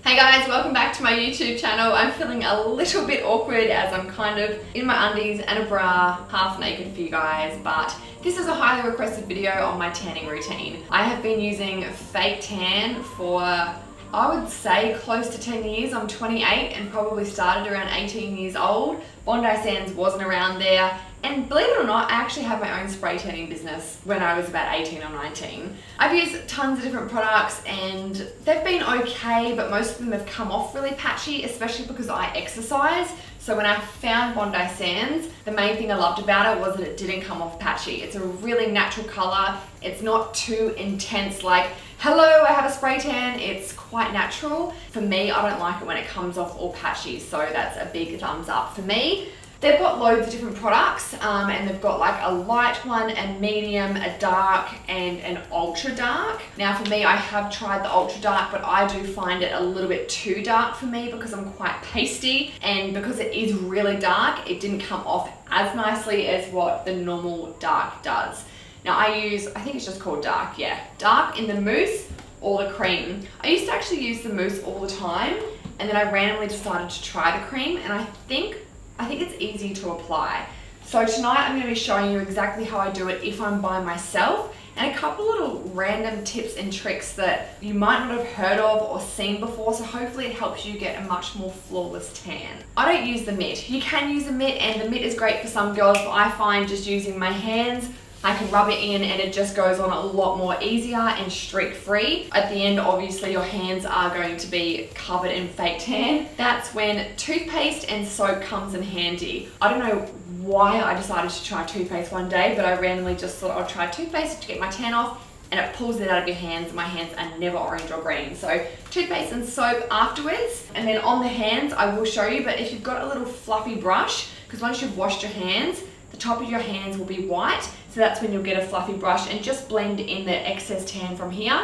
Hey guys, welcome back to my YouTube channel. I'm feeling a little bit awkward as I'm kind of in my undies and a bra, half naked for you guys, but this is a highly requested video on my tanning routine. I have been using fake tan for, I would say, close to 10 years. I'm 28 and probably started around 18 years old. Bondi Sands wasn't around there. And believe it or not, I actually had my own spray tanning business when I was about 18 or 19. I've used tons of different products and they've been okay, but most of them have come off really patchy, especially because I exercise. So when I found Bondi Sands, the main thing I loved about it was that it didn't come off patchy. It's a really natural color. It's not too intense like, hello, I have a spray tan. It's quite natural. For me, I don't like it when it comes off all patchy, so that's a big thumbs up for me. They've got loads of different products and they've got like a light one, a medium, a dark and an ultra dark. Now for me, I have tried the ultra dark, but I do find it a little bit too dark for me because I'm quite pasty, and because it is really dark, it didn't come off as nicely as what the normal dark does. Now I use, I think it's just called dark, yeah. Dark in the mousse or the cream. I used to actually use the mousse all the time, and then I randomly decided to try the cream, and I think it's easy to apply. So tonight I'm going to be showing you exactly how I do it if I'm by myself, and a couple little random tips and tricks that you might not have heard of or seen before, so hopefully it helps you get a much more flawless tan. I don't use the mitt. You can use a mitt, and the mitt is great for some girls, but I find just using my hands, I can rub it in and it just goes on a lot more easier and streak free. At the end, obviously your hands are going to be covered in fake tan. That's when toothpaste and soap comes in handy. I don't know why I decided to try toothpaste one day, but I randomly just thought I'll try toothpaste to get my tan off, and it pulls it out of your hands. My hands are never orange or green. So toothpaste and soap afterwards. And then on the hands, I will show you, but if you've got a little fluffy brush, because once you've washed your hands, the top of your hands will be white, so that's when you'll get a fluffy brush, and just blend in the excess tan from here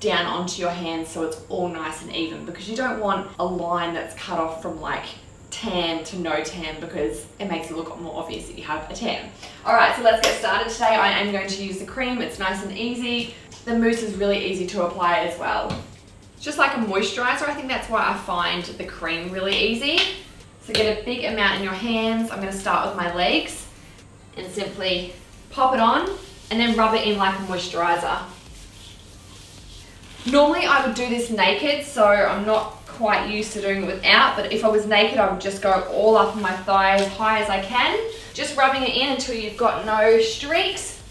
down onto your hands so it's all nice and even, because you don't want a line that's cut off from like tan to no tan, because it makes it look more obvious that you have a tan. Alright, so let's get started today. I am going to use the cream. It's nice and easy. The mousse is really easy to apply as well. It's just like a moisturizer. I think that's why I find the cream really easy. So get a big amount in your hands. I'm going to start with my legs and simply pop it on and then rub it in like a moisturizer. Normally I would do this naked, so I'm not quite used to doing it without, but if I was naked I would just go all up on my thigh as high as I can, just rubbing it in until you've got no streaks.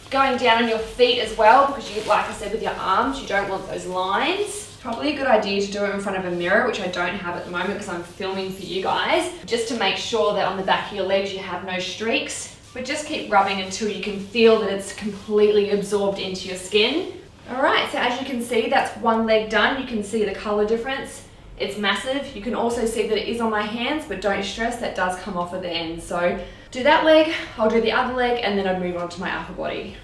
Going down on your feet as well, because you, like I said, with your arms you don't want those lines. Probably a good idea to do it in front of a mirror, which I don't have at the moment because I'm filming for you guys, just to make sure that on the back of your legs you have no streaks. But just keep rubbing until you can feel that it's completely absorbed into your skin. Alright, so as you can see, that's one leg done. You can see the color difference. It's massive. You can also see that it is on my hands, but don't stress, that does come off at the end. So do that leg, I'll do the other leg, and then I'll move on to my upper body.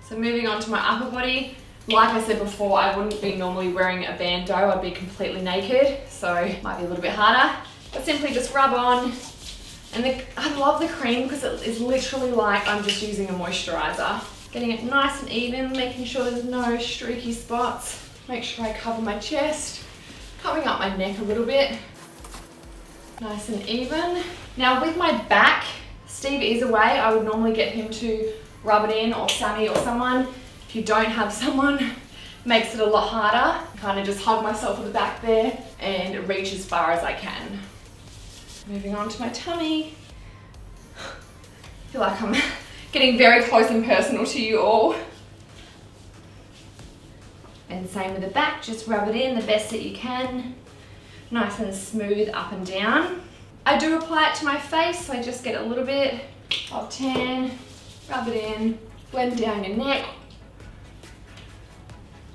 So moving on to my upper body, like I said before, I wouldn't be normally wearing a bandeau. I'd be completely naked, so it might be a little bit harder. But simply just rub on. And I love the cream because it is literally like I'm just using a moisturizer. Getting it nice and even, making sure there's no streaky spots. Make sure I cover my chest, coming up my neck a little bit. Nice and even. Now with my back, Steve is away. I would normally get him to rub it in, or Sammy or someone. If you don't have someone, it makes it a lot harder. Kind of just hug myself at the back there and reach as far as I can. Moving on to my tummy. I feel like I'm getting very close and personal to you all. And same with the back, just rub it in the best that you can. Nice and smooth up and down. I do apply it to my face, so I just get a little bit of tan, rub it in, blend down your neck.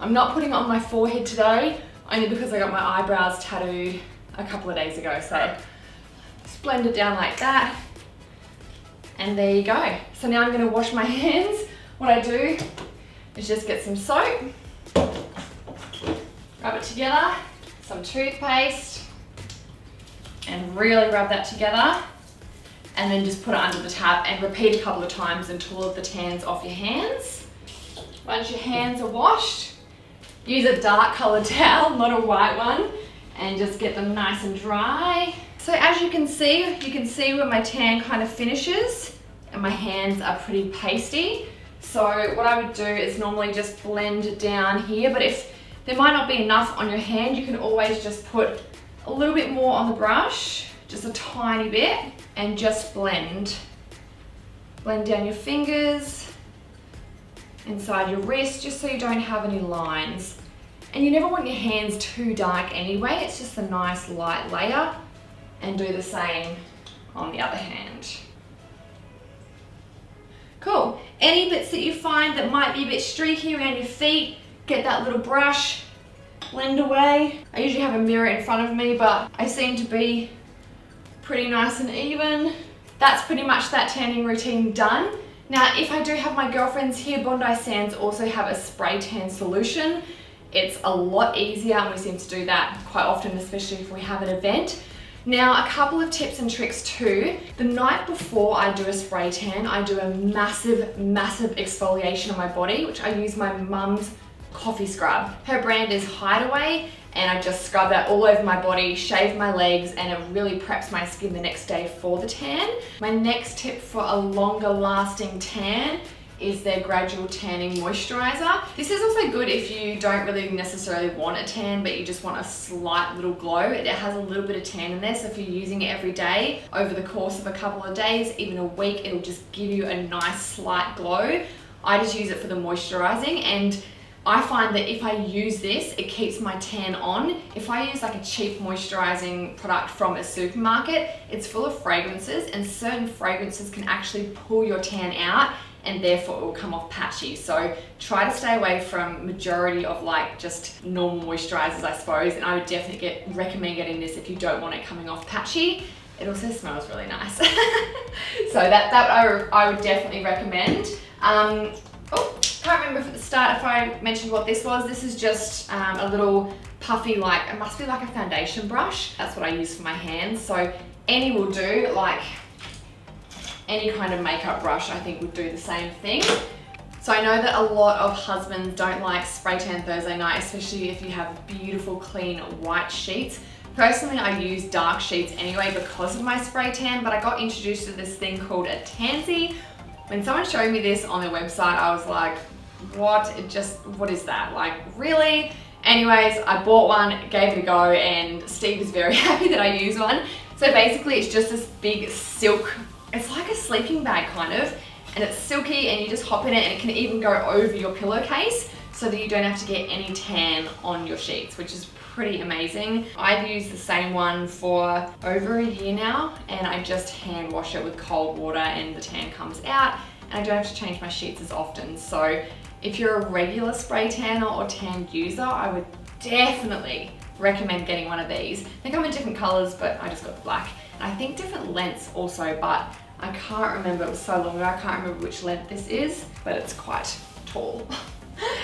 I'm not putting it on my forehead today, only because I got my eyebrows tattooed a couple of days ago, so just blend it down like that, and there you go. So now I'm going to wash my hands. What I do is just get some soap, rub it together, some toothpaste, and really rub that together, and then just put it under the tap and repeat a couple of times until all of the tan's off your hands. Once your hands are washed, use a dark colored towel, not a white one, and just get them nice and dry. So as you can see where my tan kind of finishes, and my hands are pretty pasty. So what I would do is normally just blend down here, but if there might not be enough on your hand, you can always just put a little bit more on the brush, just a tiny bit, and just blend. Blend down your fingers, inside your wrist, just so you don't have any lines. And you never want your hands too dark anyway, it's just a nice light layer. And do the same on the other hand. Cool. Any bits that you find that might be a bit streaky around your feet, get that little brush, blend away. I usually have a mirror in front of me, but I seem to be pretty nice and even. That's pretty much that tanning routine done. Now, if I do have my girlfriends here, Bondi Sands also have a spray tan solution. It's a lot easier, and we seem to do that quite often, especially if we have an event. Now, a couple of tips and tricks too. The night before I do a spray tan, I do a massive exfoliation on my body, which I use my mum's coffee scrub. Her brand is Hideaway, and I just scrub that all over my body, shave my legs, and it really preps my skin the next day for the tan. My next tip for a longer lasting tan is their Gradual Tanning Moisturizer. This is also good if you don't really necessarily want a tan, but you just want a slight little glow. It has a little bit of tan in there, so if you're using it every day, over the course of a couple of days, even a week, it'll just give you a nice slight glow. I just use it for the moisturizing, and I find that if I use this, it keeps my tan on. If I use like a cheap moisturizing product from a supermarket, it's full of fragrances, and certain fragrances can actually pull your tan out, and therefore it will come off patchy. So try to stay away from majority of like just normal moisturizers, I suppose, and I would definitely recommend getting this if you don't want it coming off patchy. It also smells really nice. So that I would definitely recommend. Oh, can't remember at the start if I mentioned what this was. This is just a little puffy, like, it must be like a foundation brush. That's what I use for my hands. So any will do, like any kind of makeup brush I think would do the same thing. So I know that a lot of husbands don't like spray tan Thursday night, especially if you have beautiful clean white sheets. Personally, I use dark sheets anyway because of my spray tan, but I got introduced to this thing called a tansy. When someone showed me this on their website, I was like, what is that? Like, really? Anyways, I bought one, gave it a go, and Steve is very happy that I use one. So basically it's just this big silk, it's like a sleeping bag kind of, and it's silky, and you just hop in it, and it can even go over your pillowcase so that you don't have to get any tan on your sheets, which is pretty amazing. I've used the same one for over a year now, and I just hand wash it with cold water and the tan comes out, and I don't have to change my sheets as often. So if you're a regular spray tanner or tan user, I would definitely recommend getting one of these. They come in different colors, but I just got the black. And I think different lengths also, but I can't remember, it was so long ago, I can't remember which length this is, but it's quite tall.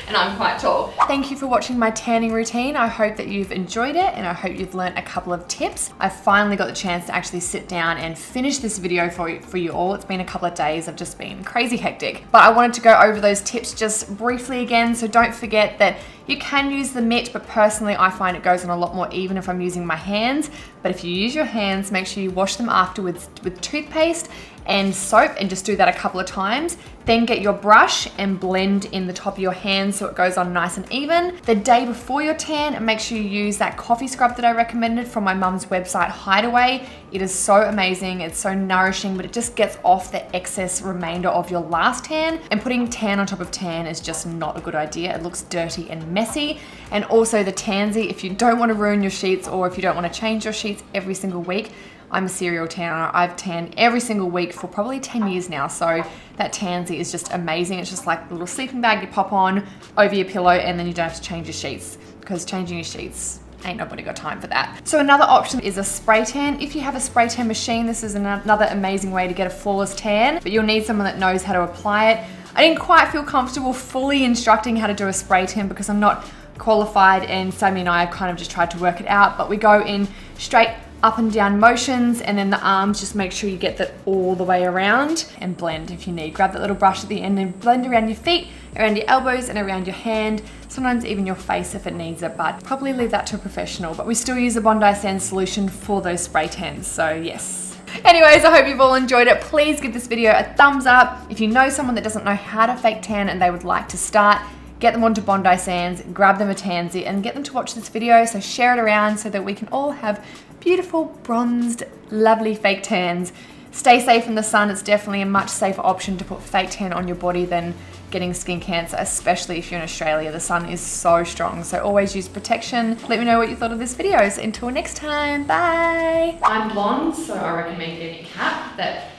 And I'm quite tall. Thank you for watching my tanning routine. I hope that you've enjoyed it, and I hope you've learned a couple of tips. I finally got the chance to actually sit down and finish this video for you all. It's been a couple of days, I've just been crazy hectic. But I wanted to go over those tips just briefly again, so don't forget that you can use the mitt, but personally I find it goes on a lot more even if I'm using my hands. But if you use your hands, make sure you wash them afterwards with toothpaste and soap, and just do that a couple of times. Then get your brush and blend in the top of your hand so it goes on nice and even. The day before your tan, make sure you use that coffee scrub that I recommended from my mum's website, Hideaway. It is so amazing, it's so nourishing, but it just gets off the excess remainder of your last tan. And putting tan on top of tan is just not a good idea. It looks dirty and messy. And also the tansy, if you don't want to ruin your sheets, or if you don't want to change your sheets every single week, I'm a serial tanner. I've tanned every single week for probably 10 years now. So that tansy is just amazing. It's just like a little sleeping bag you pop on over your pillow, and then you don't have to change your sheets, because changing your sheets, ain't nobody got time for that. So another option is a spray tan. If you have a spray tan machine, this is another amazing way to get a flawless tan, but you'll need someone that knows how to apply it. I didn't quite feel comfortable fully instructing how to do a spray tan because I'm not qualified, and Sammy and I have kind of just tried to work it out, but we go in straight up and down motions, and then the arms, just make sure you get that all the way around, and blend if you need. Grab that little brush at the end and blend around your feet, around your elbows, and around your hand, sometimes even your face if it needs it, but probably leave that to a professional. But we still use a Bondi Sands solution for those spray tans, so yes. Anyways, I hope you've all enjoyed it. Please give this video a thumbs up. If you know someone that doesn't know how to fake tan and they would like to start, get them onto Bondi Sands, grab them a tansy, and get them to watch this video. So share it around so that we can all have beautiful, bronzed, lovely fake tans. Stay safe in the sun. It's definitely a much safer option to put fake tan on your body than getting skin cancer, especially if you're in Australia. The sun is so strong, so always use protection. Let me know what you thought of this video. So until next time, bye. I'm blonde, so I recommend getting a cap that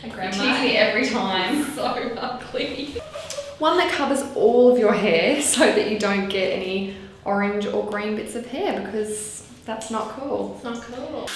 teases me every time. So ugly. One that covers all of your hair so that you don't get any orange or green bits of hair, because that's not cool. It's not cool.